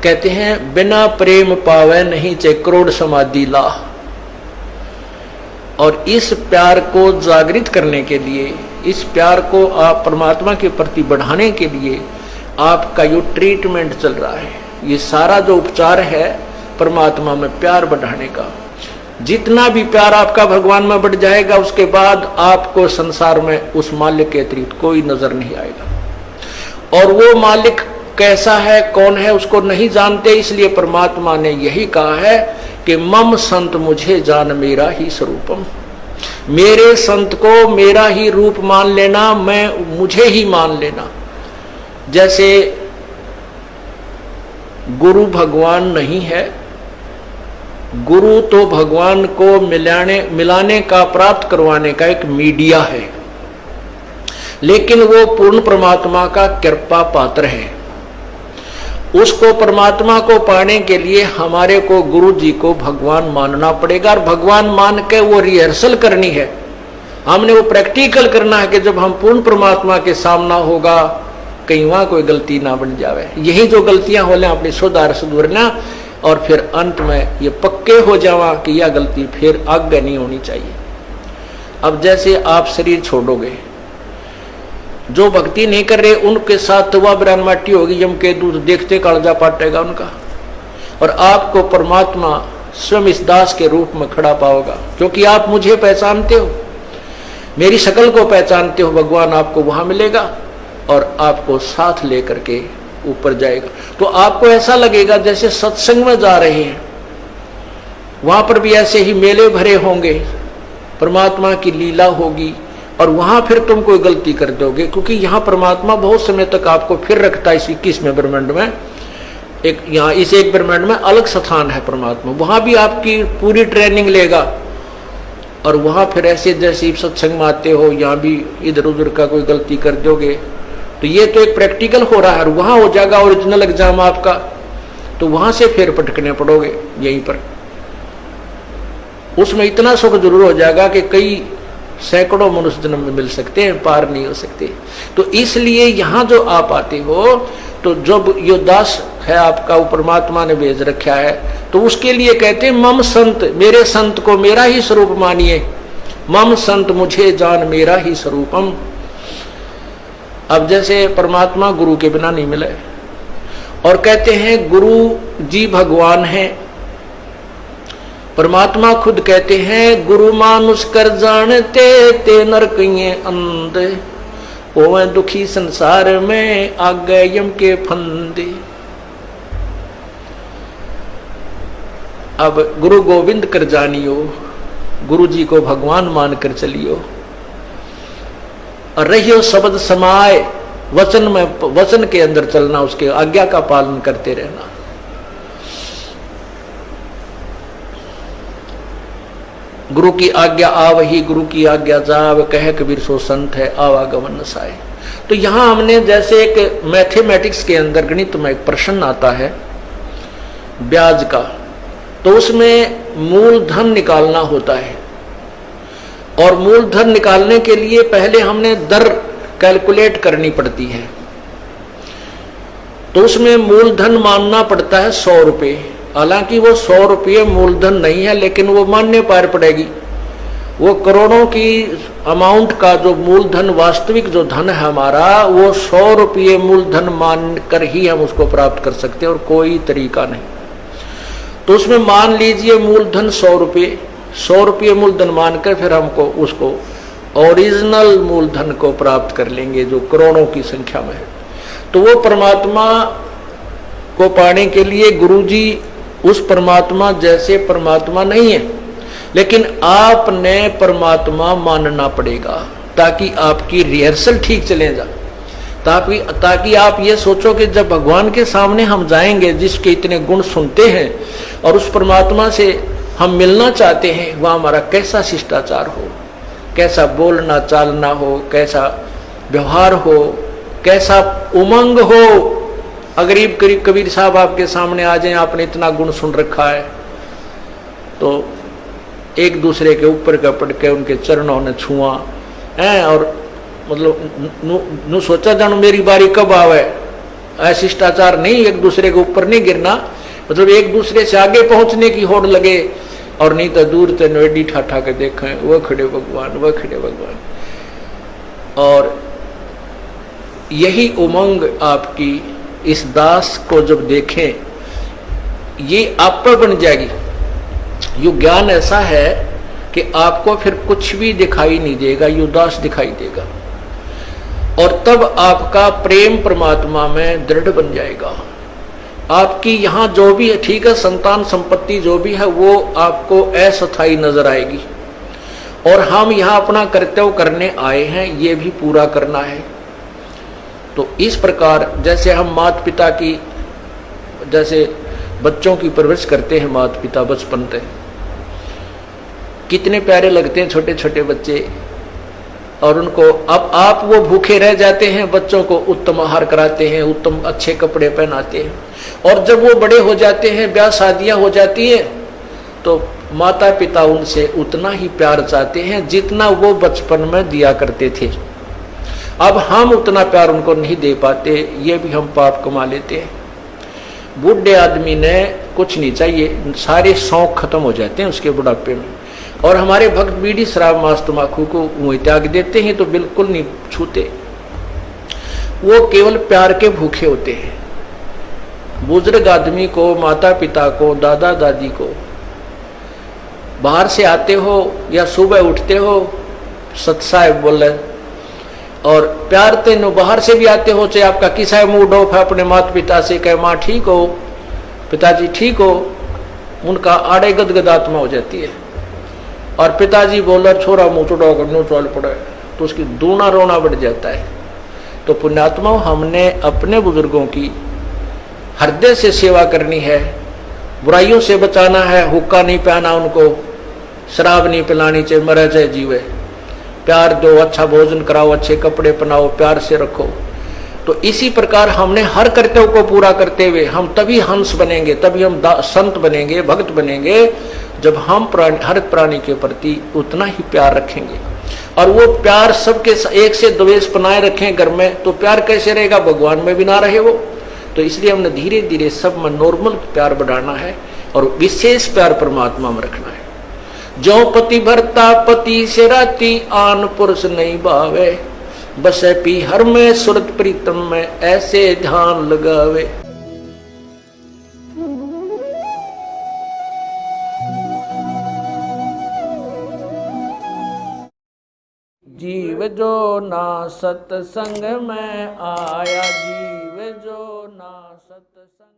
कहते हैं बिना प्रेम पावे नहीं चे करोड़ समाधि ला। और इस प्यार को जागृत करने के लिए, इस प्यार को आप परमात्मा के प्रति बढ़ाने के लिए आपका ये ट्रीटमेंट चल रहा है। ये सारा जो उपचार है परमात्मा में प्यार बढ़ाने का। जितना भी प्यार आपका भगवान में बढ़ जाएगा, उसके बाद आपको संसार में उस मालिक के अतिरिक्त कोई नजर नहीं आएगा। और वो मालिक कैसा है, कौन है, उसको नहीं जानते। इसलिए परमात्मा ने यही कहा है कि मम संत मुझे जान मेरा ही स्वरूपम। मेरे संत को मेरा ही रूप मान लेना, मैं मुझे ही मान लेना। जैसे गुरु भगवान नहीं है, गुरु तो भगवान को मिलाने का, प्राप्त करवाने का एक मीडिया है, लेकिन वो पूर्ण परमात्मा का कृपा पात्र है। उसको परमात्मा को पाने के लिए हमारे को गुरु जी को भगवान मानना पड़ेगा। और भगवान मान के वो रिहर्सल करनी है, हमने वो प्रैक्टिकल करना है कि जब हम पूर्ण परमात्मा के सामना होगा कहीं वहां कोई गलती ना बन जावे। यही जो गलतियां हो लें अपनी सुधारना, और फिर अंत में ये पक्के हो जावा कि यह गलती फिर आगे नहीं होनी चाहिए। अब जैसे आप शरीर छोड़ोगे, जो भक्ति नहीं कर रहे उनके साथ तो वह बिरान माटी होगी, यम के दूध देखते कालजा पाटेगा उनका। और आपको परमात्मा स्वयं इस दास के रूप में खड़ा पाओगा, क्योंकि आप मुझे पहचानते हो, मेरी शक्ल को पहचानते हो। भगवान आपको वहां मिलेगा और आपको साथ लेकर के ऊपर जाएगा। तो आपको ऐसा लगेगा जैसे सत्संग में जा रहे हैं। वहां पर भी ऐसे ही मेले भरे होंगे, परमात्मा की लीला होगी, और वहां फिर तुम कोई गलती कर दोगे, क्योंकि यहाँ परमात्मा बहुत समय तक आपको फिर रखता है। इस 21वें ब्रह्मांड में एक, यहाँ इस एक ब्रह्मांड में अलग स्थान है परमात्मा, वहां भी आपकी पूरी ट्रेनिंग लेगा। और वहां फिर ऐसे जैसे सत्संग में आते हो, यहाँ भी इधर उधर का कोई गलती कर दोगे तो ये तो एक प्रैक्टिकल हो रहा है। वहां हो जाएगा ओरिजिनल एग्जाम आपका, तो वहां से फिर पटकने पड़ोगे यहीं पर। उसमें इतना सुख जरूर हो जाएगा कि कई सैकड़ों मनुष्य जन्म में मिल सकते हैं, पार नहीं हो सकते। तो इसलिए यहां जो आप आते हो, तो जब यो दास है आपका वो परमात्मा ने भेज रखा है, तो उसके लिए कहते हैं मम संत, मेरे संत को मेरा ही स्वरूप मानिए। मम संत मुझे जान मेरा ही स्वरूपम। अब जैसे परमात्मा गुरु के बिना नहीं मिले, और कहते हैं गुरु जी भगवान है। परमात्मा खुद कहते हैं गुरु मानुष कर जानते ते नरकिये अंधे, ओवे दुखी संसार में आगे यम के फंदे। अब गुरु गोविंद कर जानियो, गुरु जी को भगवान मानकर चलियो, और रहियो शब्द समाए, वचन में, वचन के अंदर चलना, उसके आज्ञा का पालन करते रहना। गुरु की आज्ञा आवही, गुरु की आज्ञा जाव, कह कबीर सो संत है आवागमन नसाए। तो यहां हमने जैसे एक मैथमेटिक्स के अंदर गणित में एक प्रश्न आता है ब्याज का, तो उसमें मूलधन निकालना होता है, और मूलधन निकालने के लिए पहले हमने दर कैलकुलेट करनी पड़ती है। तो उसमें मूलधन मानना पड़ता है 100 रुपये। हालांकि वो 100 रुपये मूलधन नहीं है, लेकिन वो मानने पार पड़ेगी। वो करोड़ों की अमाउंट का जो मूलधन, वास्तविक जो धन है हमारा, वो 100 रुपये मूलधन मान कर ही हम उसको प्राप्त कर सकते हैं, और कोई तरीका नहीं। तो उसमें मान लीजिए मूलधन 100 रुपये, 100 रुपये मूलधन मानकर फिर हमको उसको ओरिजिनल मूलधन को प्राप्त कर लेंगे जो करोड़ों की संख्या में है। तो वो परमात्मा को पाने के लिए गुरुजी उस परमात्मा जैसे परमात्मा नहीं है, लेकिन आपने परमात्मा मानना पड़ेगा, ताकि आपकी रिहर्सल ठीक चले जा, ताकि आप ये सोचो कि जब भगवान के सामने हम जाएंगे, जिसके इतने गुण सुनते हैं, और उस परमात्मा से हम मिलना चाहते हैं, वह हमारा कैसा शिष्टाचार हो, कैसा बोलना चालना हो, कैसा व्यवहार हो, कैसा उमंग हो। अगर कबीर साहब आपके सामने आ जाए, आपने इतना गुण सुन रखा है, तो एक दूसरे के ऊपर का पड़ के उनके चरणों ने छुआ है, और मतलब नु सोचा जानो मेरी बारी कब आवे, अशिष्टाचार नहीं, एक दूसरे के ऊपर नहीं गिरना, मतलब एक दूसरे से आगे पहुंचने की होड़ लगे, और नहीं तो दूर से नोएडी ठाठा के देखें वह खड़े भगवान, वह खड़े भगवान। और यही उमंग आपकी इस दास को जब देखें, ये आप पर बन जाएगी। ये ज्ञान ऐसा है कि आपको फिर कुछ भी दिखाई नहीं देगा, ये दास दिखाई देगा, और तब आपका प्रेम परमात्मा में दृढ़ बन जाएगा। आपकी यहाँ जो भी है, ठीक है, संतान संपत्ति जो भी है वो आपको अस्थायी नजर आएगी, और हम यहाँ अपना कर्तव्य करने आए हैं, ये भी पूरा करना है। तो इस प्रकार जैसे हम माता पिता की, जैसे बच्चों की परवरिश करते हैं माता पिता बचपन से, कितने प्यारे लगते हैं छोटे छोटे बच्चे, और उनको अब आप वो भूखे रह जाते हैं, बच्चों को उत्तम आहार कराते हैं, उत्तम अच्छे कपड़े पहनाते हैं, और जब वो बड़े हो जाते हैं, ब्याह शादियां हो जाती है, तो माता पिता उनसे उतना ही प्यार चाहते हैं जितना वो बचपन में दिया करते थे। अब हम उतना प्यार उनको नहीं दे पाते, ये भी हम पाप कमा लेते हैं। बूढ़े आदमी ने कुछ नहीं चाहिए, सारे शौक खत्म हो जाते हैं उसके बुढ़ापे में, और हमारे भक्त बीड़ी शराब मांस तम्बाकू को मुंह त्याग देते हैं, तो बिल्कुल नहीं छूते, वो केवल प्यार के भूखे होते हैं। बुजुर्ग आदमी को, माता पिता को, दादा दादी को, बाहर से आते हो या सुबह उठते हो, सत्साहेब बोले, और प्यार तेनो बाहर से भी आते हो, चाहे आपका किसा है मूड ऑफ है, अपने माता पिता से कहे माँ ठीक हो, पिताजी ठीक हो, उनका आड़े गदगद आत्मा हो जाती है, और पिताजी बोला छोरा मुँह चुड़ा करने चल पड़े, तो उसकी दूना रोना बढ़ जाता है। तो पुण्यात्मा, हमने अपने बुजुर्गों की हृदय से सेवा करनी है, बुराइयों से बचाना है, हुक्का नहीं पहना उनको, शराब नहीं पिलानी, चाहे मरे चाहे जीवे, प्यार दो, अच्छा भोजन कराओ, अच्छे कपड़े पहनाओ, प्यार से रखो। तो इसी प्रकार हमने हर कर्तव्य को पूरा करते हुए हम तभी हंस बनेंगे, तभी हम संत बनेंगे, भक्त बनेंगे, जब हम हर प्राणी के प्रति उतना ही प्यार रखेंगे। और वो प्यार सबके एक से द्वेष बनाए रखें घर में, तो प्यार कैसे रहेगा, भगवान में भी ना रहे वो। तो इसलिए हमने धीरे धीरे सब में नॉर्मल प्यार बढ़ाना है, और विशेष प्यार परमात्मा में रखना है। जो पति भरता पति से राती, आन पुरुष नहीं भावे, बसे पी हर में सुरत प्रीतम में, ऐसे ध्यान लगावे। जीव जो ना सत्संग में आया, जीव जो ना सत्संग